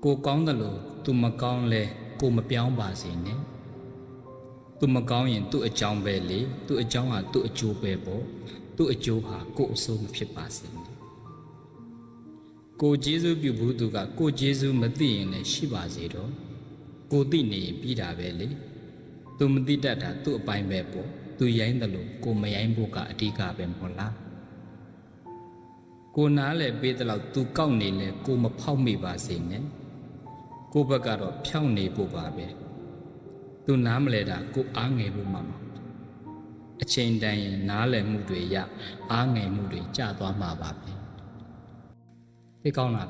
ကိုကောင်းတယ်လို့သူမကောင်းလဲကိုမပြောင်းပါစေနဲ့သူမကောင်းရင်သူ့အကြောင်းပဲလေသူ့အကြောင်းဟာသူ့အကျိုးပဲပေါ့သူ့အကျိုးဟာကိုအဆိုးမဖြစ်ပါစေနဲ့ကိုကျေးဇူးပြုဘူးသူကကိုကျေးဇူးမသိရင်လည်းရှိပါစေတော့ကိုသိနေရင်ပြီးတာပဲလေသူမသိတတ်တာသူ့အပိုင်းပဲပေါ့သူရိုင်းတယ်လို့ကိုမရိုင်းဖို့ကအဓိကပဲမဟုတ်လားကိုနားလဲပေးတဲ့လောက်သူကောက်နေလဲကိုမဖောက်မိပါစေနဲ့ကိုဘက်ကတော့ဖြောင်းနေဖို့ပါပဲသူနားမလဲတာကိုအားငယ်ဖို့မှမဟုတ်အချိန်တန်ရင်နားလည်မှုတွေရအားငယ်မှုတွေကျသွားမှာပါပဲသိကောင်းလား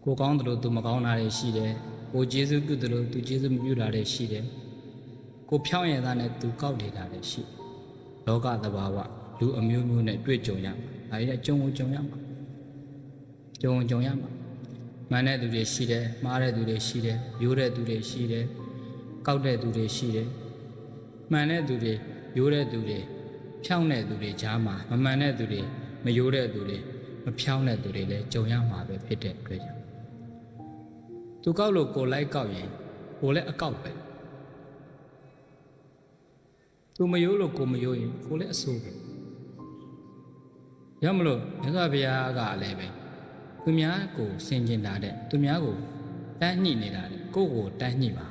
ကိုကောင်းတယ်လို့သူမကောင်းတာတွေရှိတယ်ကိုကျေးဇူးပြုတယ်လို့သူကျေးဇူးမပြုတာတွေရှိတယ်ကိုဖြောင်းရတာနဲ့သူကောက်နေတာတွေရှိလောကသဘာဝလူအမျိုးမျိုးနဲ့တွေ့ကြုံရမှာဒါကြီးကကြုံရမှာကြုံရမှာမှန်တဲ့သူတွေရှိတယ်မှားတဲ့သူတွေရှိတယ်ရိုးတဲ့သူတွေရှိတယ်ကောက်တဲ့သူတွေရှိတယ်မှန်တဲ့သူတွေရိုးတဲ့သူတွေဖြောင်းတဲ့သူတွေကြားမှာမမှန်တဲ့သူတွေမရိုးတဲ့သူတွေမဖြောင်းတဲ့သူတွေလည်းကြုံရမှာပဲဖြစ်တဲ့အတွက်ကြောင့်သူကောက်လို့ကိုလိုက်ကောက်ရင်ကိုလည်းအကောက်ပဲသူမရိုးလို့ကိုမရိုးရင်ကိုလည်းအဆိုးပဲရမလို့မြတ်စွာဘုရားကလည်းပဲသူများကိုဆင်ကျင်တာတဲ့သူများကိုတန်းညှိနေတာတဲ့ကိုယ့်ကိုတန်းညှိပါ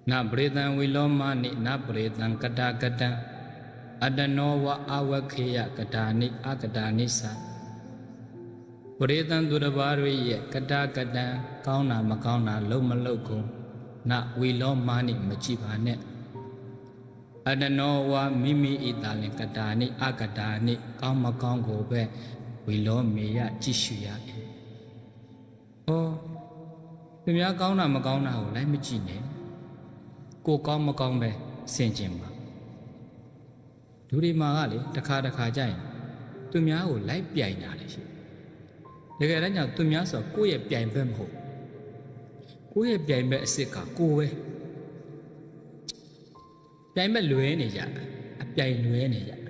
နပရိသံဝိလောမနိနပရိသံကတာကတံအတနောဝအဝခေယကတာနိအကတာနိသပရိသံသူတစ်ပါးတို့ရဲ့ကတာကတံကောင်းတာမကောင်းတာလုံးမလုံးကုန်နဝိလောမနိမကြည့်ပါနဲ့အတနောဝမိမိဣတာလင်ကတာနိအကတာနိကောင်းမကောင်းကိုပဲဝီလောမေယကြည့်ရှုရတယ်။ဟောသူများကောင်းတာမကောင်းတာကိုလိုက်မကြည့်နဲ့။ကိုကောင်းမကောင်းပဲဆင်ခြင်ပါ။လူတွေမှာကလေတစ်ခါကြာရင်သူများကိုလိုက်ပြိုင်တာလေရှိ။တကယ်တမ်းကျသူများဆိုကိုယ့်ရဲ့ပြိုင်ဘက်မဟုတ်။ကိုယ့်ရဲ့ပြိုင်ဘက်အစ်စ်ကကိုယ်ပဲ။ပြိုင်ဘက်လွဲနေကြ။အပြိုင်လွဲနေကြ။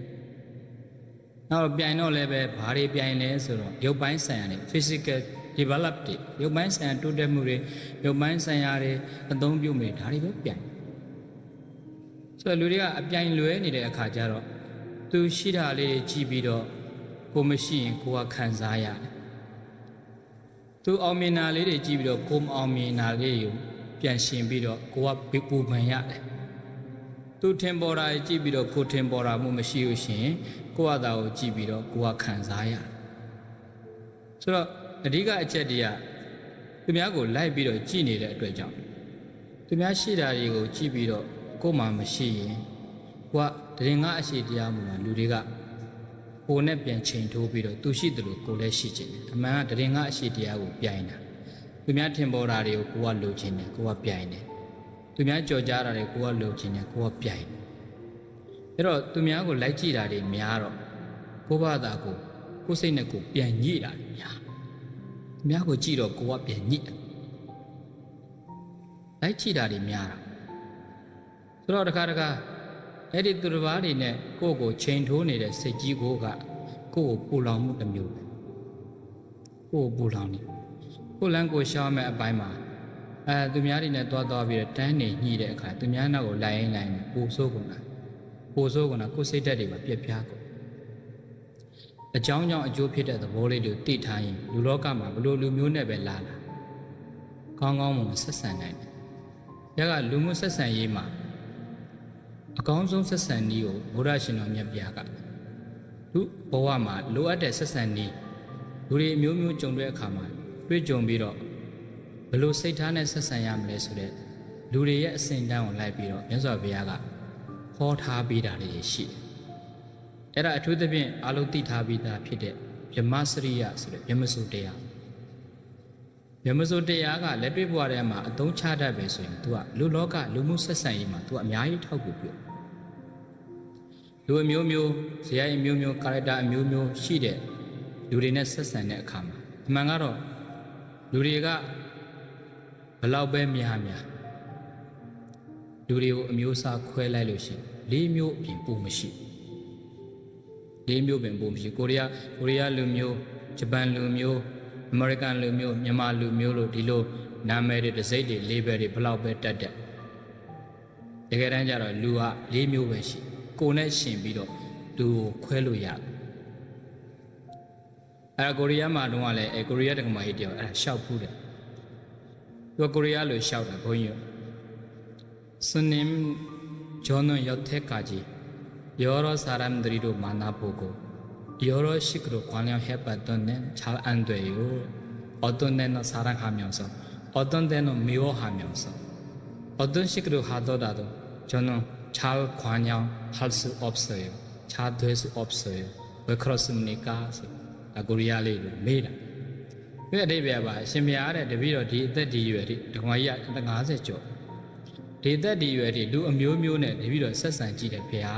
နောက်ပြိုင်တော့လည်းပဲဘာတွေပြိုင်လဲဆိုတော့ရုပ်ပိုင်းဆိုင်ရာတွေ physical develop တွေရုပ်ပိုင်းဆိုင်ရာတိုးတက်မှုတွေရုပ်ပိုင်းဆိုင်ရာတွေအသုံးပြုမှုတွေဒါတွေပဲပြိုင်ဆိုတော့လူတွေကအပြိုင်လွဲနေတဲ့အခါကျတော့သူရှိတာလေးတွေကြည့်ပြီးတော့ကိုမရှိရင်ကိုကခံစားရတယ်သူအောင်မြင်တာလေးတွေကြည့်ပြီးတော့ကိုမအောင်မြင်တာလေးတွေကိုပြန်ရှင်ပြီးတော့ကိုကပူပန်ရတယ်သူထင်ပေါ်တာကြည့်ပြီးတော့ကိုထင်ပေါ်တာမှုမရှိလို့ရှိရင်ကိုယ့်အသာကိုကြည့်ပြီးတော့ကိုယ်ကခံစားရတယ်ဆိုတော့အဓိကအချက်တည်းကသူများကိုလိုက်ပြီးတော့ကြည့်နေတဲ့အတွက်ကြောင့်သူများရှိတာတွေကိုကြည့်ပြီးတော့ကိုယ်မှမရှိရင်ကိုကတရင်ကအရှိတရားမူမှာလူတွေကကိုယ်နဲ့ပြန်ချိန်ထိုးပြီးတော့သူရှိတယ်လို့ကိုယ်လည်းရှိချင်တယ်အမှန်ကတရင်ကအရှိတရားကိုပြိုင်တာသူများထင်ပေါ်တာတွေကိုကိုယ်ကလိုချင်တယ်ကိုယ်ကပြိုင်တယ်သူများကြော်ကြားတာတွေကိုယ်ကလိုချင်တယ်ကိုယ်ကပြိုင်တယ်အဲ့တော့သူများကိုလိုက်ကြည့်တာတွေများတော့ကိုယ့်ဘာသာကိုစိတ်နဲ့ကိုပြန်ညှိတာများသူများကိုကြည့်တော့ကိုကပြန်ညှိတယ်လိုက်ကြည့်တာတွေများတာဆိုတော့တခါအဲ့ဒီသူတစ်ပါးတွေနဲ့ကိုယ့်ကိုချိန်ထိုးနေတဲ့စိတ်ကြီးကိုကကိုယ့်ကိုပူလောင်မှုတစ်မျိုးပဲကိုယ့်ကိုပူလောင်နေကိုလန်းကိုရှောင်းမဲ့အပိုင်းမှာသူများတွေနဲ့တွားပြီးတော့တန်းနေညှိတဲ့အခါသူများနောက်ကိုလိုက်ရင်ပူဆိုးကုန်တာကိုစိတ်ဓာတ်တွေမှာပြက်ပြားကုန်အကြောင်းကြောင့်အကျိုးဖြစ်တဲ့သဘောလေးတွေသိထားရင်လူလောကမှာဘလို့လူမျိုးနဲ့ပဲလာကောင်းမွန်ဆက်ဆံနိုင်တယ်။ဒါကလူမှုဆက်ဆံရေးမှာအကောင်းဆုံးဆက်ဆံနည်းကိုဘုရားရှင်တော်မြတ်ပြားကလူဘဝမှာလိုအပ်တဲ့ဆက်ဆံနည်းလူတွေအမျိုးမျိုးကြုံတဲ့အခါမှာတွေ့ကြုံပြီးတော့ဘလို့စိတ်ထားနဲ့ဆက်ဆံရမလဲဆိုတဲ့လူတွေရဲ့အစဉ်တန်းကိုလိုက်ပြီးတော့မြတ်စွာဘုရားကဟောထားပေးတာတွေရှိတယ်။အဲ့ဒါအထူးသဖြင့်အလုံးသိထားပြီးသားဖြစ်တဲ့ဗြဟ္မစရိယဆိုတဲ့ဗြဟ္မစိုးတရားဗြဟ္မစိုးတရားကလက်တွေ့ဘဝထဲမှာအသုံးချတတ်ပဲဆိုရင် तू ကလူလောကလူမှုဆက်ဆံရေးမှာ तू အများကြီးထောက်ကူပြုလူအမျိုးမျိုးဇယိုင်းအမျိုးမျိုးကာရက်တာအမျိုးမျိုးရှိတဲ့လူတွေနဲ့ဆက်ဆံတဲ့အခါမှာအမှန်ကတော့လူတွေကဘလောက်ပဲများလူတွေကိုအမျိုးအစားခွဲလိုက်လို့ရှိရင်၄မျိုးအပြင်ပုံမရှိ၄မျိုးပင်ပုံမရှိကိုရီးယားလူမျိုး ဂျပန်လူမျိုးအမေရိကန်လူမျိုးမြန်မာလူမျိုးလို့ဒီလိုနာမည်တွေတစ်စိတ်တွေလေးပဲတွေဘလောက်ပဲတက်တက်တကယ်တမ်းကျတော့လူက၄မျိုးပဲရှိကိုယ်နဲ့ရှင်ပြီးတော့လူကိုခွဲလို့ရတယ်ကိုရီးယားမှာတုန်းကလည်းကိုရီးယားတက္ကမကြီးတယောက်ရှောက်ဖူးတယ်သူကိုရီးယားလိုရှောက်တယ်ဘုန်းကြီး스님 저는 여태까지 여러 사람들이로 만나보고 여러 식으로 관여해봤던 데는 잘 안 돼요. 어떤 데는 사랑하면서 어떤 데는 미워하면서 어떤 식으로 하더라도 저는 잘 관여할 수 없어요. 잘 될 수 없어요. 왜 그렇습니까? 고리아리로 매일. 왜 대비해봐. 신비하래 대비로 디유에리 동아이야 50쪽. ဒီသက်ဒီရွယ်တွေလူအမျိုးမျိုးနဲ့တပြီးတော့ဆက်ဆံကြည့်တယ်ဖေဟာ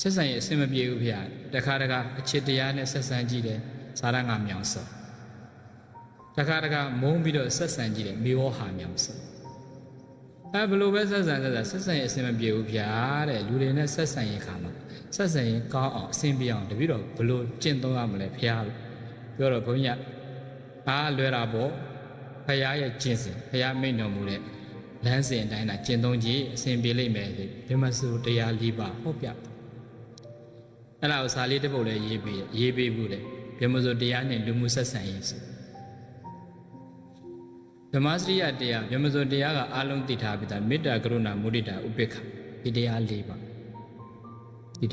ဆက်ဆံရင်အဆင်မပြေဘူးဖေဟာတခါတခါအချစ်တရားနဲ့ဆက်ဆံကြည့်တယ်စာရငါမြောင်စောတခါတခါမုန်းပြီးတော့ဆက်ဆံကြည့်တယ်မေဝဟာမြောင်စောဘလို့ပဲဆက်ဆံရင်အဆင်မပြေဘူးဖေဟာတဲ့လူတွေနဲ့ဆက်ဆံရင်ခါမှာဆက်ဆံရင်ကောင်းအောင်အဆင်ပြေအောင်တပြီးတော့ဘလို့ကျင့်သုံးရမလဲဖေဟာပြောတော့ဘုန်းကြီးကလွယ်တာပေါ့ဖရာရဲ့ကျင့်စဉ်ဖရာမိန့်တော်မူတဲ့လမ်းစဉ်အတိုင်းသာကျင့်သုံးကြည့်အစဉ်ပြေလိမ့်မယ်ဗြဟ္မစုတရား၄ပါးဟောပြအဲ့ဒါကိုစာလေးတစ်ပုဒ်လည်းရေးပေးဘူးတယ်ဗြဟ္မစုတရားနဲ့လူမှုဆက်ဆံရေးဆိုဓမ္မစရိယတရားဗြဟ္မစုတရားကအာလုံးသိထားပြီးသားမေတ္တာကရုဏာမုဒိတာဥပေက္ခဒီတရား၄ပါးအဲ့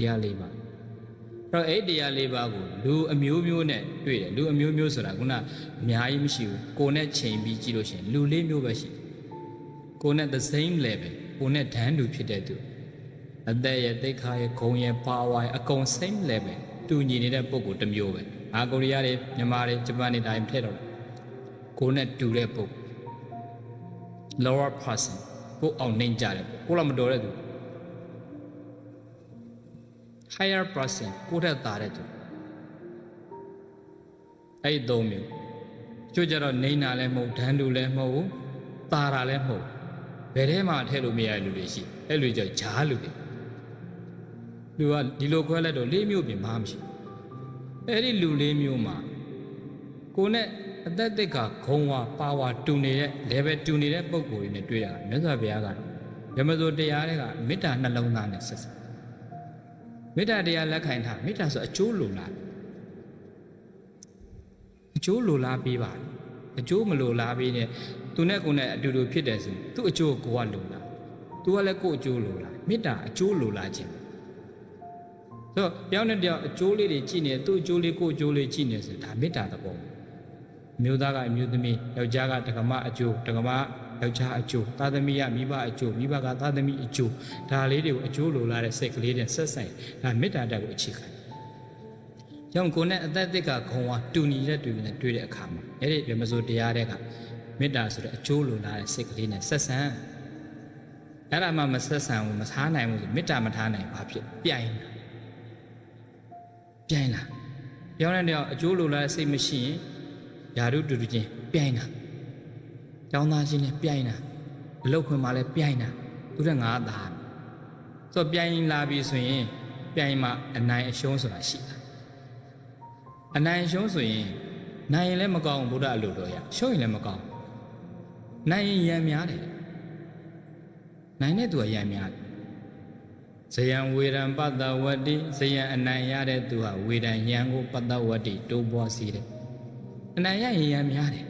တော့အဲ့တရား၄ပါးကိုလူအမျိုးမျိုးနဲ့တွေ့တယ်လူအမျိုးမျိုးဆိုတာခုနအများကြီးမရှိဘူးကိုယ်နဲ့ချိန်ပြီးကြည့်လို့ရှိရင်လူ၄မျိုးပဲရှိကိုယ်နဲ့ the same level ကိုယ်နဲ့တန်းတူဖြစ်တဲ့သူအသက်ရဲ့သိက္ခာရဲ့ဂုဏ်ရဲ့ power ရဲ့အကုန် same level တူညီနေတဲ့ပုံကိုတစ်မျိုးပဲကိုရီးယားတွေမြန်မာတွေဂျပန်တွေတိုင်းဖြစ်တော့ကိုယ်နဲ့တူတဲ့ပုံ lower person ကိုအောင်နှိမ့်ကြတယ်ကိုယ်တော့မတော်တဲ့သူ higher person ကိုယ်ထက်သာတဲ့သူအဲ့ဒီ၃မျိုးကျိုးကြတော့နှိမ့်တာလည်းမဟုတ်ဒန်းတူလည်းမဟုတ်သာတာလည်းမဟုတ်ဘယ်ထဲမှာထည့်လို့မရတဲ့လူတွေရှိအဲ့လူကြောင့်ဂျားလူတွေကဒီလိုခွဲလိုက်တော့၄မျိုးပြင်မှာမရှိအဲ့ဒီလူ၄မျိုးမှာကိုနဲ့အသက်သိက္ခာဂုံဝါပါဝါတူနေတဲ့ level တူနေတဲ့ပုံကိုယ်တွေနဲ့တွေ့ရတာမြတ်စွာဘုရားကတော့ဓမ္မစိုးတရားတွေကမေတ္တာနှလုံးသားနဲ့ဆက်ဆက်မေတ္တာတရားလက်ခံထားမေတ္တာဆိုအကျိုးလိုလားအကျိုးလိုလားပေးပါအကျိုးမလိုလားပေးနဲ့သူနဲ့ကိုယ်နဲ့အတူတူဖြစ်တယ်ဆိုသူ့အကျိုးကိုကလိုလားသူကလည်းကိုယ့်အကျိုးလိုလားမေတ္တာအကျိုးလိုလားခြင်းဆိုတော့တယောက်နဲ့တယောက်အကျိုးလေးတွေကြည့်နေသူ့အကျိုးလေးကိုယ့်အကျိုးလေးကြည့်နေဆိုဒါမေတ္တာသဘောမျိုးသားကအမျိုးသမီးယောက်ျားကတက္ကမအကျိုးတက္ကမယောက်ျားအကျိုးသားသမီးကမိဘအကျိုးမိဘကသားသမီးအကျိုးဒါလေးတွေကိုအကျိုးလိုလားတဲ့စိတ်ကလေးနဲ့ဆက်ဆိုင်ဒါမေတ္တာတက်ကိုအခြေခံကြောင့်ကိုယ်နဲ့အသက်သစ်ကဂုံဝါတူညီတဲ့တူနဲ့တွေ့တဲ့အခါမှာအဲ့ဒီဗြဟ္မစိုးတရားတွေကမေတ္တာဆိုတဲ့အကျိုးလိုလားတဲ့စိတ်ကလေးနဲ့ဆက်ဆံအဲ့ဒါမှမဆက်ဆံဘူးမထားနိုင်ဘူးဆိုမေတ္တာမထားနိုင်ဘာဖြစ်ပြိုင်လာပြောင်းတဲ့တော့အကျိုးလိုလားတဲ့စိတ်မရှိရင်ယာရုတူတူချင်းပြိုင်တာကျောင်းသားချင်းနဲ့ပြိုင်တာအလုပ်ခွင်မှာလည်းပြိုင်တာသူတဲ့ငါသားဆိုတော့ပြိုင်လာပြီဆိုရင်ပြိုင်မှာအနိုင်အရှုံးဆိုတာရှိတာအနိုင်အရှုံးဆိုရင်နိုင်ရင်လည်းမကောင်းဘူးဗုဒ္ဓအလိုတော်ရရှုံးရင်လည်းမကောင်းနိုင်ရင်ရံများတယ်နိုင်တဲ့သူကရံများတယ်ဇယံဝေဒံပတ္တဝတ္တိဇယံအနိုင်ရတဲ့သူဟာဝေဒံဉာဏ်ကိုပတ္တဝတ္တိတိုးပွားစေတယ်အနိုင်ရရင်ရံများတယ်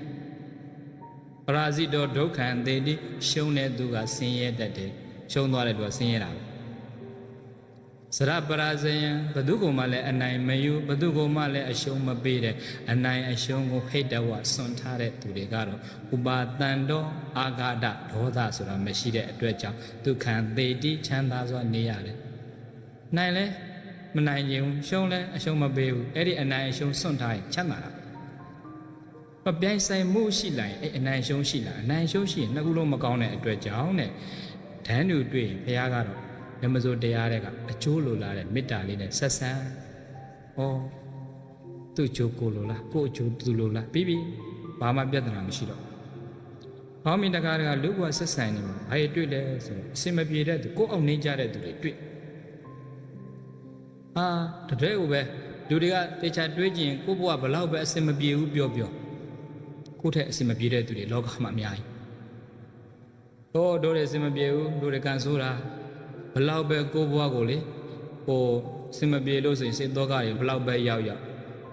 ပရာဇိတောဒုက္ခံသေတိရှုံးတဲ့သူကဆင်းရဲတတ်တယ်ရှုံးသွားတဲ့သူကဆင်းရဲတာပဲစရပရာဇယံဘသူကမှလည်းအနိုင်မယူဘသူကမှလည်းအရှုံးမပေးတဲ့အနိုင်အရှုံးကိုဟိတဝစွန့်ထားတဲ့သူတွေကတော့ဥပါတန်တော်အာဃာတဒေါသဆိုတာမရှိတဲ့အတွက်ကြောင့်ဒုက္ခံသေတိချမ်းသာစွာနေရတယ်နိုင်လဲမနိုင်ရင်ရှုံးလဲအရှုံးမပေးဘူးအဲ့ဒီအနိုင်အရှုံးစွန့်ထားရင်ချမ်းသာတာမပြိုင်ဆိုင်မှုရှိလာရင်အဲ့အနိုင်ရှုံးရှိလာအနိုင်ရှုံးရှိရင်နှစ်ခုလုံးမကောင်းတဲ့အတွက်ကြောင့်တဲ့ဓာန်တူတွေ့ရင်ဘုရားကတော့ဓမ္မစိုးတရားတွေကအကျိုးလိုလားတဲ့မေတ္တာလေးနဲ့ဆက်ဆံသူ့အကျိုးကိုလိုလားကိုယ့်အကျိုးသူလိုလားပြီးဘာမှပြဿနာမရှိတော့ဘောင်းမီတကားကလူ့ဘဝဆက်ဆံနေမှာဘာတွေ့လဲဆိုအစင်မပြေတဲ့သူကိုယ့်အောင်နေကြတဲ့သူတွေတွေ့တကယ်ကိုပဲ လူတွေကတေချာတွေးကြည့်ရင်ကိုယ့်ဘဝဘလောက်ပဲအစင်မပြေဘူးပြောကိုယ့်ထက်အစင်မပြေတဲ့သူတွေလောကမှာအများကြီးတို့တွေအစင်မပြေဘူးတို့တွေကန်ဆိုးတာဘလောက်ပဲကိုယ့်ဘဝကိုလေဟိုအစင်မပြေလို့ဆိုရင်စိတ်တော့ကတွေဘလောက်ပဲရောက်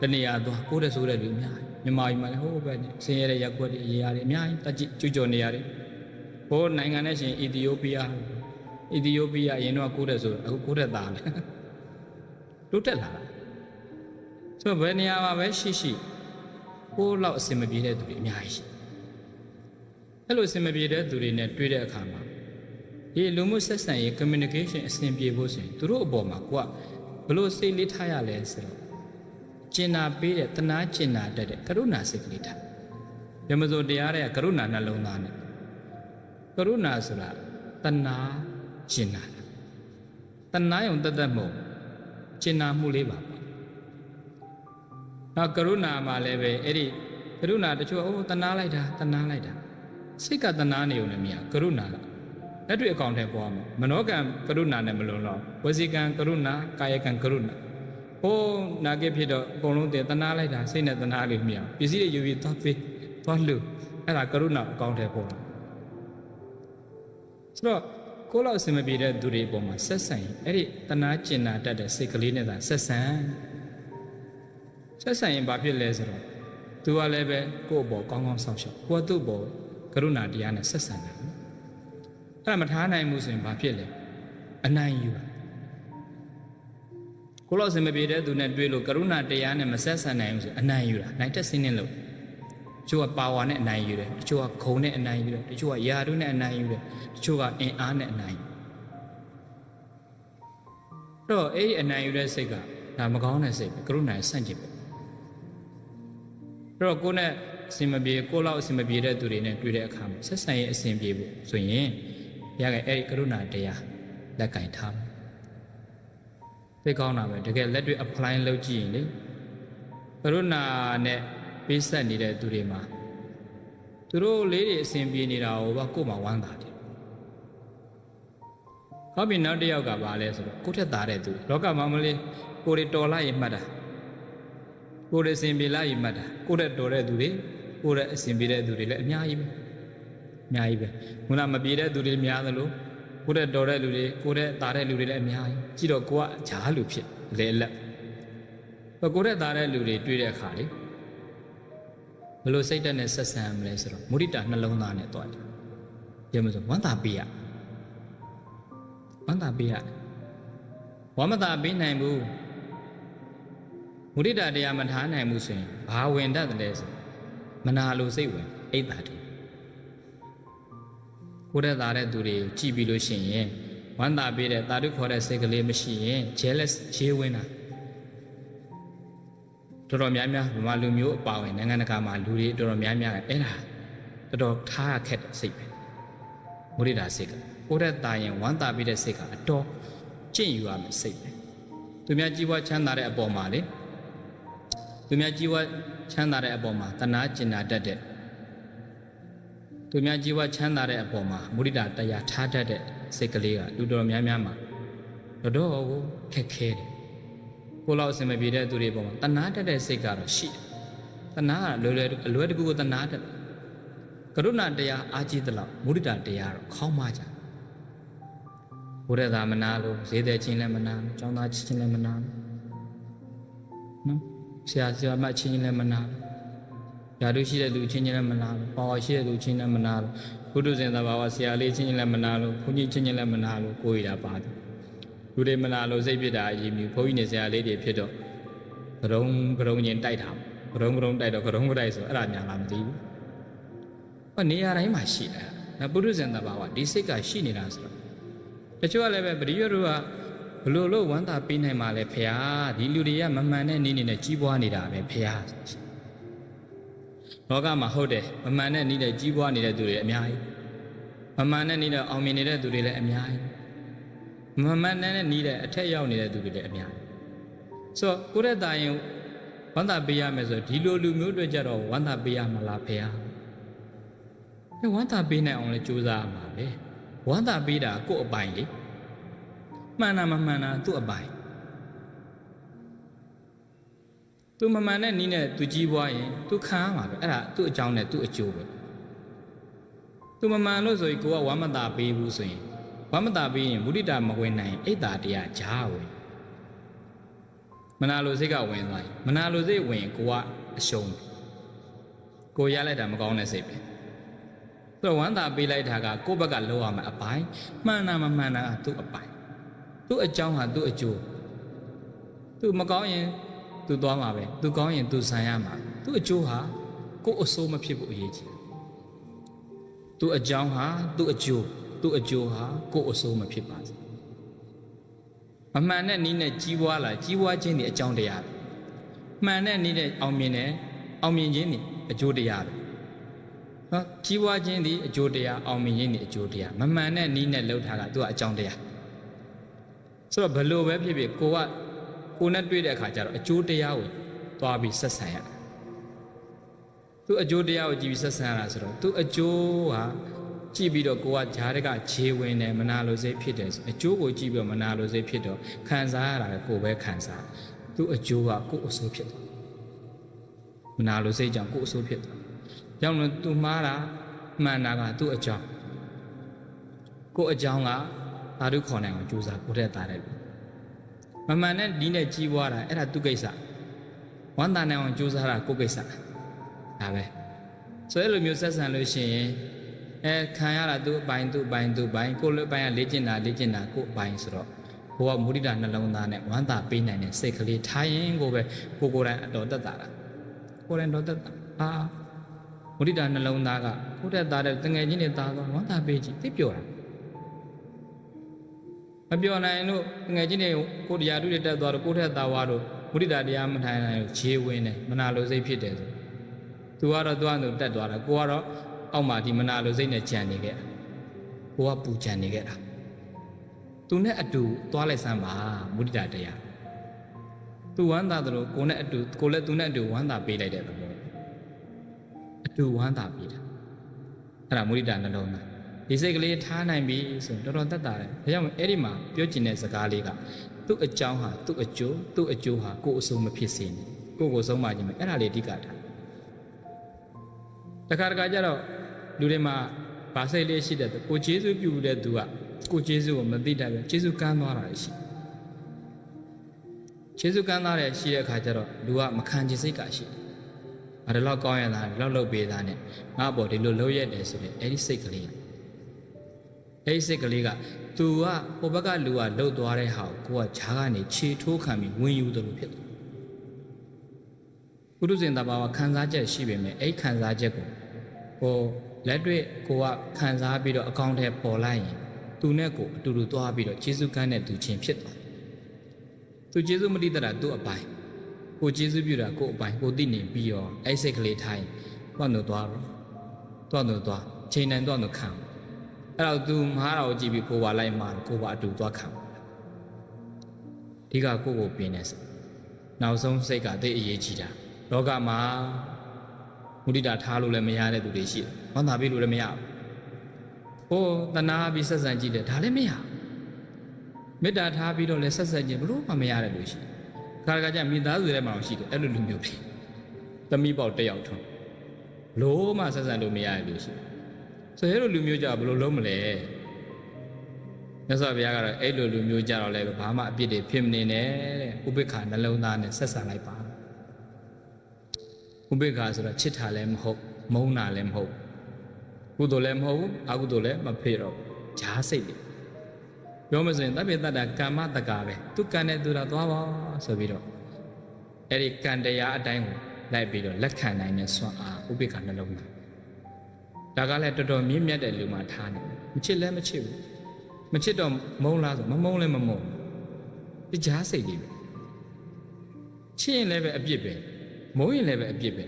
တနေရာသွားကိုယ့်တဲ့ဆိုးတဲ့လူအများကြီးမြန်မာပြည်မှာလည်းဟိုဘက်ဆင်းရဲတဲ့ရက်ွက်တွေအရာတွေအများကြီးတက်ကြည့်ကျူးကျော်နေရတယ်ဟိုနိုင်ငံနဲ့ရှင်အီသီယိုးပီးယားအရင်တော့ကိုယ့်တဲ့ဆိုအခုကိုယ့်တဲ့သားလေတိုးတက်လာတာဆိုတော့ဘယ်နေရာမှာပဲရှိကိုယ်လောက်အစင်မပြေတဲ့သူတွေအများကြီးရှိအဲ့လိုအစင်မပြေတဲ့သူတွေနဲ့တွေ့တဲ့အခါမှာဒီလူမှုဆက်ဆံရေး communication အဆင်ပြေဖို့ဆိုရင်သူတို့အပေါ်မှာကိုကဘလို့စိတ်လေးထားရလဲဆိုတော့ကျင်နာပေးတဲ့တနာကျင်နာတတ်တဲ့ကရုဏာစိတ်ကလေးထားဘယ်မစိုးတရားတဲ့ကရုဏာနှလုံးသားနဲ့ကရုဏာဆိုတာတနာကျင်နာတနာယုံတတ်မဟုတ်ကျင်နာမှုလေးပါနောက်ကရုဏာမှာလည်းပဲအဲ့ဒီကရုဏာတချို့တနာလိုက်တာစိတ်ကတနာနေုံနဲ့မြင်ကရုဏာလက်တွေ့အကောင့်ထဲပေါ်မှာမနောကံကရုဏာနဲ့မလုံလောက်ဝစီကံကရုဏာကာယကံကရုဏာဟိုးနာကိဖြစ်တော့အကုန်လုံးတနာလိုက်တာစိတ်နဲ့တနာလေးမြင်ပစ္စည်းတွေယူပြီးသွားပေးသွားလှူအဲ့ဒါကရုဏာအကောင့်ထဲပေါ်ဆိုတော့ကိုယ့်လောက်အစင်မပြေတဲ့သူတွေအပေါ်မှာဆက်ဆံရင်အဲ့ဒီတနာကျင်နာတတ်တဲ့စိတ်ကလေးနဲ့သာဆက်ဆံရင်ဘာဖြစ်လဲဆိုတော့သူကလည်းပဲကိုယ့်အပေါ်ကောင်းကောင်းဆောင်ရှောက်ကိုယ်သူ့အပေါ်ကရုဏာတရားနဲ့ဆက်ဆံတယ်အဲ့ဒါမထားနိုင်ဘူးဆိုရင်ဘာဖြစ်လဲအနိုင်ယူကိုယ့်လောက်အစင်မပြေတဲ့သူနဲ့တွေ့လို့ကရုဏာတရားနဲ့မဆက်ဆံနိုင်ဘူးဆိုအနိုင်ယူတာနိုင်တက်စင်းနေလို့တချို့ကပါဝါနဲ့အနိုင်ယူတယ်တချို့ကဂုံနဲ့အနိုင်ယူတယ်တချို့ကယာတုနဲ့အနိုင်ယူတယ်တချို့ကအင်အားနဲ့အနိုင်ယူတော့အဲ့ဒီအနိုင်ယူတဲ့စိတ်ကဒါမကောင်းတဲ့စိတ်ကရုဏာဆန့်ကျင်ပဲတော့ကိုယ်နဲ့အစင်မပြေကိုယ်လောက်အစင်မပြေတဲ့သူတွေနဲ့တွေ့တဲ့အခါမှာဆက်ဆံရေးအစင်ပြေဖို့ဆိုရင်ရခဲ့အဲ့ဒီကရုဏာတရားလက်ကင်ထားမယ်သိကောင်းတာပဲတကယ်လက်တွေ့ apply လုပ်ကြည့်ရင်လေကရုဏာနဲ့ပေးဆက်နေတဲ့သူတွေမှာသူတို့လေးတွေအစင်ပြေနေတာကိုကကိုယ်မှဝမ်းသာတယ်ဟောပြီနောက်တစ်ယောက်ကဘာလဲဆိုတော့ကိုယ့်ထက်သားတဲ့သူလောကမှာမလေးကိုယ်တွေတော်လိုက်ရင်မှတ်တာကိုယ်တွေအစင်ပြေလိုက်ရင်မှတ်တာကိုယ်တဲ့တော်တဲ့သူတွေကိုယ်တဲ့အစင်ပြေတဲ့သူတွေလည်းအများကြီးပဲခုနမပြေတဲ့သူတွေများသလိုကိုယ်တဲ့တော်တဲ့လူတွေကိုယ်တဲ့သားတဲ့လူတွေလည်းအများကြီးကြည့်တော့ကိုကဂျားလူဖြစ်လေလက်ကိုယ်တဲ့သားတဲ့လူတွေတွေ့တဲ့အခါလေဘလို့စိတ်တက်နဲ့ဆက်ဆံမလဲဆိုတော့မုဒိတာနှလုံးသားနဲ့တွားတယ်ပြောမလို့ဝမ်းသာပေးရဝမ်းသာမသာပေးနိုင်ဘူးမုဒိတာတရားမထားနိုင်ဘူးဆိုရင်ဘာဝင်တတ်တယ်ဆိုမနာလိုစိတ်ဝင်အိတ်တာတယ်ကိုယ်တဲ့သားတဲ့သူတွေကြည့်ပြီးလို့ရှိရင်ဝမ်းသာပေးတဲ့တာတုခေါ်တဲ့စိတ်ကလေးမရှိရင် jealous ခြေဝင်တာတော်တော်များများဗမာလူမျိုးအပါဝင်နိုင်ငံတကာမှာလူတွေတော်တော်များများအဲ့ဒါတော်တော်ထားခက်တဲ့စိတ်ပဲမုဒိတာစိတ်ကကိုယ်တဲ့သားရင်ဝမ်းသာပေးတဲ့စိတ်ကအတော်ကျင့်ယူရမယ်စိတ်ပဲသူများကြီးပွားချမ်းသာတဲ့အပေါ်မှာလေသူများကြီးပွားချမ်းသာတဲ့အပေါ်မှာတနာကျင်နာတတ်တဲ့သူများကြီးပွားချမ်းသာတဲ့အပေါ်မှာမုဒိတာတရားထားတတ်တဲ့စိတ်ကလေးကလူတော်များများမှာတော်ကိုခက်ခဲတယ်ကိုလောက်အစင်မပြေတဲ့သူတွေပေါ်မှာတနာတတ်တဲ့စိတ်ကတော့ရှိတယ်တနာကလွယ်တကူကိုတနာတတ်ကရုဏာတရားအာကြီးသလောက်မုဒိတာတရားတော့ခေါင်းမကြဘုရားသာမနာလို့ဈေးတဲ့ချင်းလည်းမနာကျောင်းသားချင်းလည်းမနာနော်ဆရာမချင်းလည်းမနာဓာတုရှိတဲ့လူချင်းလည်းမနာပါဝါရှိတဲ့လူချင်းလည်းမနာဘုဒ္ဓဇင်သာဘာဝဆရာလေးချင်းလည်းမနာလို့ဘုန်းကြီးချင်းလည်းမနာလို့ကိုယ်ရတာပါတယ်လူတွေမနာလို့စိတ်ဖြစ်တာအရေးမြူဘုန်းကြီးနေဆရာလေးတွေဖြစ်တော့ကရုံချင်းတိုက်တာကရုံတိုက်တော့ကရုံတိုက်ဆိုအဲ့ဒါညာလားမသိဘူးဟောနေရာတိုင်းမှာရှိတယ်ဒါဘုဒ္ဓဇင်သာဘာဝဒီစိတ်ကရှိနေတာဆိုတော့တချို့ကလည်းပဲပရိယတို့ကဘလို့လို့ဝမ်းသာပေးနိုင်မှာလဲဖရာဒီလူတွေကမမှန်တဲ့နည်းနဲ့ကြီးပွားနေတာပဲဖရာလောကမှာဟုတ်တယ်မမှန်တဲ့နည်းနဲ့ကြီးပွားနေတဲ့သူတွေအများကြီးမမှန်တဲ့နည်းနဲ့အောင်မြင်နေတဲ့သူတွေလည်းအများကြီးမမှန်တဲ့နည်းနဲ့အထက်ရောက်နေတဲ့သူတွေလည်းအများကြီးဆိုတော့ကိုယ့်ရဲ့တာရင်ဝမ်းသာပေးရမယ်ဆိုဒီလိုလူမျိုးတွေကြတော့ဝမ်းသာပေးရမလားဖရာဝမ်းသာပေးနိုင်အောင်လဲကြိုးစားရမှာပဲဝမ်းသာပေးတာကိုယ့်အပိုင်လေမှန်တာမမှန်တာသူ့အပိုင် သူမမှန်တဲ့နီးနဲ့သူကြီးပွားရင်သူခံရမှာပဲအဲ့ဒါသူ့အကြောင်းနဲ့သူ့အကျိုးပဲသူမမှန်လို့ဆိုရင်ကိုကဝမ်းမသာပေးဘူးဆိုရင်ဝမ်းမသာပေးရင်မုဒိတာမဝင်နိုင်အိတ်တာတရားဂျားဝင်မနာလိုစိတ်ကဝင်သွားရင်မနာလိုစိတ်ဝင်ကိုကအရှုံးကိုရလိုက်တာမကောင်းတဲ့စိတ်ပဲသူဝမ်းသာပေးလိုက်တာကကိုယ့်ဘက်ကလောရမယ်အပိုင်းမှန်တာမမှန်တာကသူ့အပိုင်းသူ့အကြောင်းဟာသူ့အကျိုးသူမကောင်းရင်သူသွားမှာပဲသူကောင်းရင်သူဆန်ရမှာသူ့အကျိုးဟာကိုယ့်အဆိုးမဖြစ်ဖို့အရေးကြီးသူ့အကြောင်းဟာသူ့အကျိုးသူ့အကျိုးဟာကိုယ့်အဆိုးမဖြစ်ပါစေမမှန်တဲ့နည်းနဲ့ကြီးပွားလာကြီးပွားခြင်းဒီအကြောင်းတရားပဲမှန်တဲ့နည်းနဲ့အောင်မြင်ခြင်းဒီအကျိုးတရားပဲနော်ကြီးပွားခြင်းဒီအကျိုးတရားအောင်မြင်ခြင်းဒီအကျိုးတရားမမှန်တဲ့နည်းနဲ့လှုပ်ထားတာသူကအကြောင်းတရားဆိုတော့ဘယ်လိုပဲဖြစ်ဖြစ်ကိုနဲ့တွေ့တဲ့အခါကျတော့အကျိုးတရားကိုသွားပြီးဆက်ဆံရတာသူအကျိုးတရားကိုကြည့်ပြီးဆက်ဆံရတာဆိုတော့သူအကျိုးဟာကြည့်ပြီးတော့ကိုကဂျားတကခြေဝင်တယ်မနာလိုစိတ်ဖြစ်တယ်အကျိုးကိုကြည့်ပြီးတော့မနာလိုစိတ်ဖြစ်တော့ခံစားရတာလည်းကိုပဲခံစားသူအကျိုးကကိုအဆိုးဖြစ်တယ်မနာလိုစိတ်ကြောင့်ကိုအဆိုးဖြစ်တယ်ကြောင့်လို့သူမှားတာမှန်တာကသူ့အကြောင်းကိုအကြောင်းကသာဓုခေါ်နိုင်အောင်ကြိုးစားကိုတဲ့သားတယ်မမှန်တဲ့ဒီနဲ့ကြီးပွားတာအဲ့ဒါသူကိစ္စဝမ်းသာနိုင်အောင်ကြိုးစားတာကိုကိစ္စဒါပဲဆိုအဲ့လိုမျိုးဆက်ဆံလို့ရှိရင်ခံရတာသူ့အပိုင်းကိုလည်းအပိုင်းကလေ့ကျင့်တာကိုအပိုင်းဆိုတော့ကိုကမုဒိတာနှလုံးသားနဲ့ဝမ်းသာပေးနိုင်တဲ့စိတ်ကလေးထားရင်ကိုပဲကိုယ်တိုင်အတော်တက်တာကိုယ်တိုင်တော်တက်တာမုဒိတာနှလုံးသားကကိုယ့်တက်သားတဲ့တငယ်ချင်းတွေသားတော့ဝမ်းသာပေးကြည့်သိပြောတာမပြောနိုင်လို့ငယ်ချင်းတွေကိုတရားထုတွေတက်သွားတော့ကိုယ့်ထက်သားဝါတော့မုဒိတာတရားမထိုင်နိုင်လို့ခြေဝင်တယ်မနာလိုစိတ်ဖြစ်တယ်ဆိုသူကတော့သူ့အတူတက်သွားတာကိုကတော့အောက်မှာဒီမနာလိုစိတ်နဲ့ကြံနေခဲ့တာကိုကပူကြံနေခဲ့တာသူနဲ့အတူသွားလိုက်စမ်းပါမုဒိတာတရားသူဝမ်းသာတယ်လို့ကိုနဲ့အတူကိုလည်းသူနဲ့အတူဝမ်းသာပေးလိုက်တဲ့သဘောအတူဝမ်းသာပေးတာအဲ့ဒါမုဒိတာနှလုံးသားဒီစိတ်ကလေးထားနိုင်ပြီဆိုတော်တော်တက်တာတယ်ဒါကြောင့်အဲ့ဒီမှာပြောကျင်တဲ့စကားလေးကသူ့အကြောင်းဟာသူ့အကျိုးဟာကိုယ်အဆိုးမဖြစ်စေနဲ့ကိုဆုံးမခြင်းပဲအဲ့ဒါလေးအဓိကထားတခါကြတော့လူတွေမှာဗာစိတ်လေးရှိတဲ့ကိုကျေးဇူးပြုတဲ့သူကကိုကျေးဇူးကိုမသိတတ်ဘူးကျေးဇူးကမ်းသွားတာရှိကျေးဇူးကမ်းသွားတဲ့ရှိတဲ့အခါကျတော့လူကမခံချင်စိတ်ကရှိတယ်ဒါတော့ကောင်းရတာဒီလောက်လုပ်ပေးတာနဲ့ငါ့ဘော်ဒီလိုလုပ်ရတယ်ဆိုတဲ့အဲ့ဒီစိတ်ကလေးအဲ့ဒီစိတ်ကလေးကသူကဟိုဘက်ကလူကလှုပ်သွားတဲ့ဟာကိုကဂျားကနေခြေထိုးခံပြီးဝင်ယူတယ်လို့ဖြစ်တယ်ပုရုဇဉ်တဘာဝခံစားချက်ရှိပေမဲ့အဲ့ခံစားချက်ကိုလက်တွေ့ကိုကခံစားပြီးတော့အကောင့်ထဲပေါ်လိုက်ရင်သူနဲ့ကိုအတူတူသွားပြီးတော့ကျေးဇူးကမ်းတဲ့သူချင်းဖြစ်သွားသူကျေးဇူးမတိတတ်တာသူ့အပိုင်းကိုကျေးဇူးပြုတာကိုအပိုင်းကိုသိနေပြီးတော့အဲ့စိတ်ကလေးထိုင်သွားချိန်တိုင်းသွားခံအဲ့တော့သူမှားတာကိုကြည့်ပြီးကိုပါလိုက်မှာကိုပါအတူသွားခံဒီကကိုပင်နေစနောက်ဆုံးစိတ်ကသိအရေးကြီးတာလောကမှာမုဒိတာထားလို့လည်းမရတဲ့သူတွေရှိတယ်ဝမ်းသာပေးလို့လည်းမရဘူးတဏှာပြီးဆက်ဆံကြည့်တယ်ဒါလည်းမရမေတ္တာထားပြီးတော့လည်းဆက်ဆံကြည့်ဘလို့မှမရတဲ့လူရှိခါကြမိသားစုထဲမှာရှိတယ်အဲ့လိုလူမျိုးဖြစ်သမီးပေါက်တစ်ယောက်ထွန်းလို့မှဆက်ဆံလို့မရတဲ့လူရှိဆိုရဲလိုလူမျိုးကြဘလို့လုံးမလဲမြတ်စွာဘုရားကတော့အဲ့လိုလူမျိုးကြတော့လည်းဘာမှအပြစ်တွေဖြစ်မနေနဲ့တဲ့ဥပိ္ပခာနှလုံးသားနဲ့ဆက်ဆံလိုက်ပါဥပိ္ပခာဆိုတာချစ်တာလည်းမဟုတ်မုန်းတာလည်းမဟုတ်ကုသိုလ်လည်းမဟုတ်အကုသိုလ်လည်းမဖြစ်တော့ဂျားစိတ်တွေပြောမစရင်တပ်ပိတ္တကာမတက္ကာပဲသူကံနဲ့သူတာသွားပါဆိုပြီးတော့အဲ့ဒီကံတရားအတိုင်းကိုလိုက်ပြီးတော့လက်ခံနိုင်တဲ့စွမ်းအားဥပိ္ပခာနှလုံးသားဒါကလည်းတော်တော်မြင့်မြတ်တဲ့လူမှထားနေမချစ်လည်းမချစ်ဘူးမချစ်တော့မုန်းလားဆိုမမုန်းလည်းမမုန်းဒီဂျားစိတ်တွေပဲချစ်ရင်လည်းပဲအပြစ်ပဲမုန်းရင်လည်းပဲအပြစ်ပဲ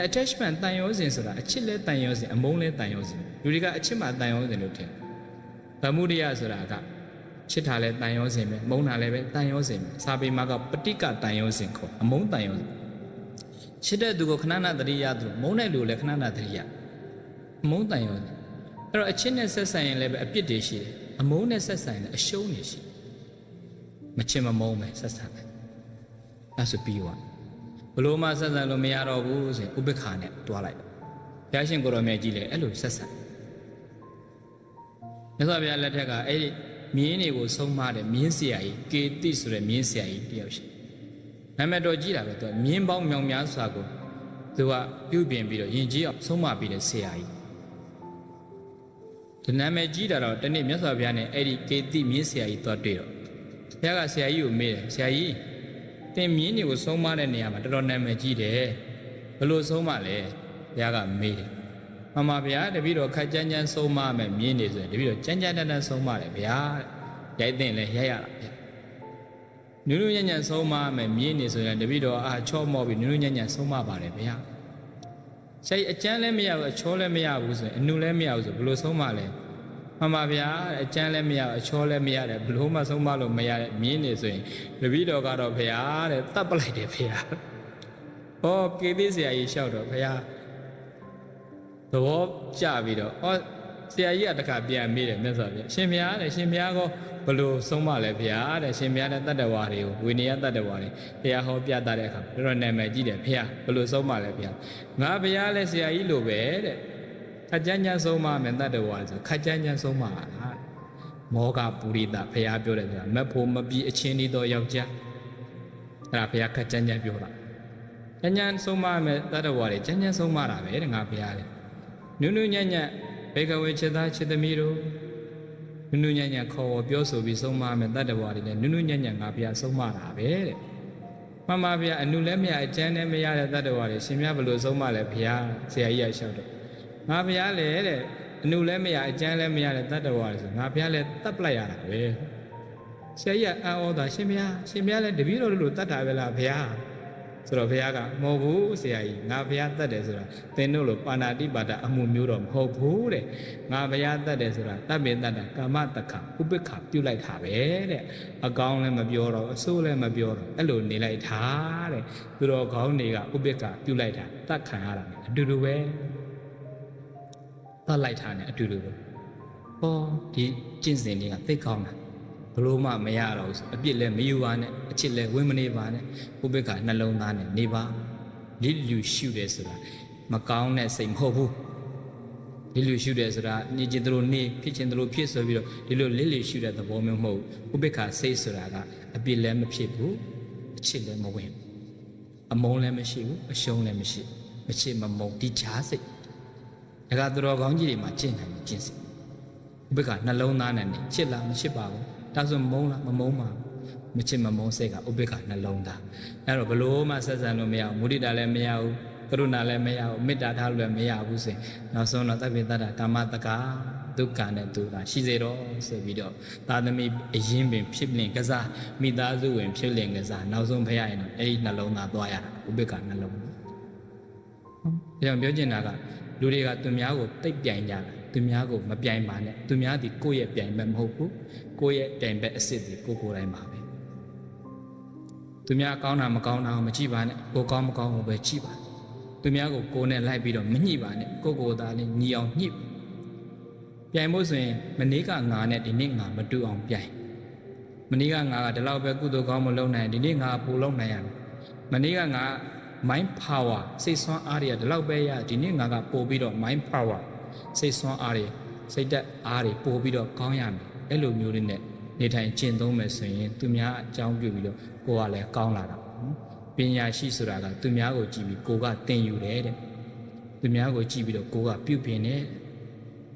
attachment တန်ရောစဉ်ဆိုတာအချစ်လဲတန်ရောစဉ်အမုန်းလဲတန်ရောစဉ်လူတွေကအချစ်မှတန်ရောစဉ်လို့ထင်ဗမုဒိယဆိုတာကချစ်တာလဲတန်ရောစဉ်ပဲမုန်းတာလည်းပဲတန်ရောစဉ်ပဲစာပေမှာကပဋိကတန်ရောစဉ်ခေါ်အမုန်းတန်ရောစဉ်ချစ်တဲ့သူကိုခဏနာတရိယသူမုန်းတဲ့လူလည်းခဏနာတရိယအမုန်းတန်ရောစဉ်အဲ့တော့အချစ်နဲ့ဆက်ဆံရင်လည်းပဲအပြစ်တွေရှိတယ်အမုန်းနဲ့ဆက်ဆံရင်လည်းအရှုံးတွေရှိမချစ်မမုန်းပဲဆက်ဆံတယ်အဲ့ဆိုပြီးသွား ဘလို့မှဆက်ဆံလို့မရတော့ဘူးဆိုရင်ဥပိ္ပခာနဲ့တွားလိုက်ဘုရားရှင်ကိုရောမြတ်ကြီးလည်းအဲ့လိုဆက်ဆံမြတ်စွာဘုရားလက်ထက်ကအဲ့ဒီမြင်းတွေကိုဆုံးမတဲ့မြင်းဆရာကြီးကေတိဆိုတဲ့မြင်းဆရာကြီးတယောက်ရှိနာမည်တော်ကြီးတာပဲသူကမြင်းပေါင်းမြောင်များစွာကိုသူကပြုပြင်ပြီးတော့ယဉ်ကျေးအောင်ဆုံးမပြီးတဲ့ဆရာကြီးဒီနာမည်ကြီးတာတော့တနေ့မြတ်စွာဘုရားနဲ့အဲ့ဒီကေတိမြင်းဆရာကြီးသွားတွေ့တော့ဘုရားကဆရာကြီးကိုမေးတယ်ဆရာကြီးသင်မြင်းတွေကိုဆုံးမတဲ့နေရာမှာတော်တော်နာမည်ကြီးတယ်ဘယ်လိုဆုံးမလဲဘုရားကမေးတယ်မမဗျာတပည့်တော်ခက်ကြမ်းကြမ်းဆုံးမမယ်မြင်းနေဆိုရင်တပည့်တော်ကြမ်းကြမ်းတမ်းတမ်းဆုံးမတယ်ဗျာရိုက်တဲ့လဲရိုက်ရတာဗျာနုနုညံ့ညံ့ဆုံးမမယ်မြင်းနေဆိုရင်တပည့်တော်ချော့မော့ပြီးနုနုညံ့ညံ့ဆုံးမပါတယ်ဗျာစိတ်အကျမ်းလည်းမရဘူးအချောလည်းမရဘူးဆိုရင်အနုလည်းမရဘူးဆိုဘယ်လိုဆုံးမလဲမမဗျာအကျမ်းလည်းမရအချောလည်းမရတယ်ဘယ်လိုမှဆုံးမလို့မရတဲ့မြင်းနေဆိုရင်တပည့်တော်ကတော့ဗျာတဲ့တတ်ပလိုက်တယ်ဗျာဟောကေတိဆရာကြီးလျှောက်တော့ဗျာသဘောကျပြီးတော့ဆရာကြီးကတခါပြန်မေးတယ်မြတ်စွာဘုရားရှင်ဘုရားတဲ့ရှင်ဘုရားကဘလို့ဆုံးမလဲဘုရားတဲ့ရှင်ဘုရားတဲ့တတ္တဝါတွေကိုဝိနည်းတတ္တဝါတွေဘုရားဟောပြတတ်တဲ့အခါတော်တော်နာမည်ကြီးတယ်ဘုရားဘလို့ဆုံးမလဲဘုရားငါဘုရားလဲဆရာကြီးလိုပဲတဲ့ခက်ကြမ်းကြမ်းဆုံးမမယ်တတ္တဝါဆိုခက်ကြမ်းကြမ်းဆုံးမတာမောဂပုရိသဘုရားပြောတယ်ဆိုတာမဖို့မပြီးအချင်းဤသောယောက်ျားအဲ့ဒါဘုရားခက်ကြမ်းကြမ်းပြောတာကြမ်းကြမ်းဆုံးမမယ်တတ္တဝါတွေကြမ်းကြမ်းဆုံးမတာပဲတဲ့ငါဘုရားလေနုနုညံ့ညံ့ဘေကဝေချစ်သားချစ်သမီးတို့နုနုညံ့ညံ့ခေါ်ပြောဆိုပြီးဆုံးမမယ်တတ္တဝါတွေလည်းနုနုညံ့ညံ့ငါဘုရားဆုံးမတာပဲတဲ့မမဘုရားအနုလည်းမရအကျမ်းလည်းမရတဲ့တတ္တဝါတွေရှင်မြတ်ဘလို့ဆုံးမလဲဘုရားဆရာကြီးရလျှောက်တော့ငါဘုရားလေတဲ့အနုလည်းမရအကျမ်းလည်းမရတဲ့တတ္တဝါတွေဆိုငါဘုရားလည်းတတ်ပလိုက်ရတာပဲဆရာကြီးကအံ့ဩတာရှင်ဘုရားလည်းတပည့်တော်တို့လိုတတ်တာပဲလားဘုရားဆိုတော့ဘုရားကမဟုတ်ဘူးဆရာကြီးငါဘုရားတတ်တယ်ဆိုတာသင်တို့လိုပါဏာတိပါဒအမှုမျိုးတော့မဟုတ်ဘူးတဲ့ငါဘုရားတတ်တယ်ဆိုတာတတ်ပင်တတ်တာကာမတက္ခဥပိ္ပခပြုတ်လိုက်တာပဲတဲ့အကောင်းလည်းမပြောတော့အဆိုးလည်းမပြောတော့အဲ့လိုနေလိုက်တာတဲ့သူတော်ကောင်းတွေကဥပိ္ပခပြုတ်လိုက်တာတတ်ခံရတာအတူတူပဲတတ်လိုက်တာနဲ့အတူတူပဲဟောဒီကျင့်စဉ်တွေကသိကောင်းတာဘလို့မှမရတော့ဘူးအပြစ်လည်းမယူပါနဲ့အချစ်လည်းဝင်မနေပါနဲ့ဥပိ္ပခနှလုံးသားနဲ့နေပါလိလူရှုတယ်ဆိုတာမကောင်းတဲ့စိတ်မဟုတ်ဘူးလိလူရှုတယ်ဆိုတာနေကျင်တို့နေဖြစ်ချင်တို့ဖြစ်ဆိုပြီးတော့ဒီလိုလိလူရှုတဲ့သဘောမျိုးမဟုတ်ဘူးဥပိ္ပခစိတ်ဆိုတာကအပြစ်လည်းမဖြစ်ဘူးအချစ်လည်းမဝင်အမုန်းလည်းမရှိဘူးအရှုံးလည်းမရှိမချစ်မမုန်းဒီချားစိတ်ဒါကသူတော်ကောင်းကြီးတွေမှာကျင့်နိုင်ကျင့်စိတ်ဥပိ္ပခနှလုံးသားနဲ့နေချစ်လားမချစ်ပါဘူးဒါဆိုမုန်းလားမမုန်းပါမချစ်မမုန်းစိတ်ကဥပိ္ပခနှလုံးသားအဲ့တော့ဘလို့မှဆက်ဆံလို့မရဘူးမုဒိတာလည်းမရဘူးကရုဏာလည်းမရဘူးမေတ္တာထားလို့လည်းမရဘူးဆိုရင်နောက်ဆုံးတော့တပ္ပိတ္တကာမတက္ကဒုက္ခနဲ့ဒုက္ခရှိစေတော့ဆိုပြီးတော့သာသမီအရင်ပင်ဖြစ်လင်ကစားမိသားစုဝင်ဖြစ်လင်ကစားနောက်ဆုံးဖရရင်တော့အဲ့ဒီနှလုံးသားသွားရတာဥပိ္ပခနှလုံးသားဒါကြောင့်ပြောချင်တာကလူတွေကသူများကိုတိတ်ပြိုင်ကြတာသူများကိုမပြိုင်ပါနဲ့သူများဒီကိုယ့်ရဲ့ပြိုင်ဘက်မဟုတ်ဘူးကိုယ့်ရဲ့ပြိုင်ဘက်အစ်စ်ဒီကိုယ်တိုင်းပါပဲသူများကောင်းတာမကောင်းတာမကြည့်ပါနဲ့ကိုကောင်းမကောင်းကိုပဲကြည့်ပါသူများကိုကိုယ်နဲ့လိုက်ပြီးတော့မညှိပါနဲ့ကိုသားလေးညီအောင်ညှိပြိုင်ဖို့ဆိုရင်မနေ့ကငါနဲ့ဒီနေ့ငါမတူအောင်ပြိုင်မနေ့ကငါကဒီလောက်ပဲကုသိုလ်ကောင်းမလုပ်နိုင်ဒီနေ့ငါပိုလုပ်နိုင်ရမယ်မနေ့ကငါ mind power စိတ်ဆွမ်းအားတွေကဒီလောက်ပဲရဒီနေ့ငါကပို့ပြီးတော့ mind power စိတ်ဆွမ်းအားတွေစိတ်ဓာတ်အားတွေပို့ပြီးတော့ကောင်းရမယ်အဲ့လိုမျိုးလေးနဲ့နေထိုင်ကျင့်သုံးမယ်ဆိုရင်သူများအကြောင်းပြုပြီးတော့ကိုယ်ကလည်းကောင်းလာတာပညာရှိဆိုတာကသူများကိုကြည့်ပြီးကိုယ်ကသင်ယူတယ်တဲ့သူများကိုကြည့်ပြီးတော့ကိုယ်ကပြုပြင်တယ်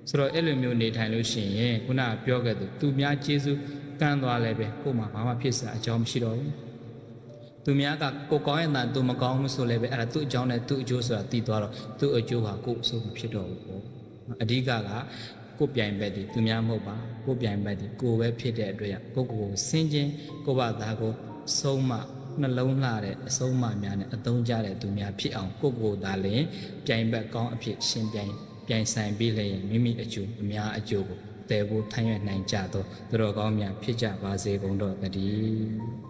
ဆိုတော့အဲ့လိုမျိုးနေထိုင်လို့ရှိရင်ခုနကပြောခဲ့သူများကျေးဇူးကမ်းသွားလဲပဲကိုယ်မှာဘာမှဖြစ်စရာအကြောင်းမရှိတော့ဘူးသူများကကိုကောင်းရင်သာသူမကောင်းဘူးဆိုလည်းပဲအဲ့ဒါသူ့အကြောင်းနဲ့သူ့အကျိုးဆိုတာသိသွားတော့သူ့အကျိုးဟာကိုယ်အဆိုးမဖြစ်တော့ဘူးပေါ့အဓိကကိုပြိုင်ဘက်ဒီသူများမဟုတ်ပါကိုပြိုင်ဘက်ဒီကိုပဲဖြစ်တဲ့အတွက်ကိုကိုစင်ချင်းကိုဘာသာကိုဆုံးမနှလုံးလှတဲ့အဆုံးအမများနဲ့အသုံးကြတဲ့သူများဖြစ်အောင်ကိုသာလျှင်ပြိုင်ဘက်ကောင်းအဖြစ်ရှင်ပြိုင်ဆိုင်ပြီးလျင်မိမိအကျိုးအများအကျိုးကိုတည်ဖို့ထမ်းရွက်နိုင်ကြသောသူတော်ကောင်းများဖြစ်ကြပါစေကုန်တော့တည်း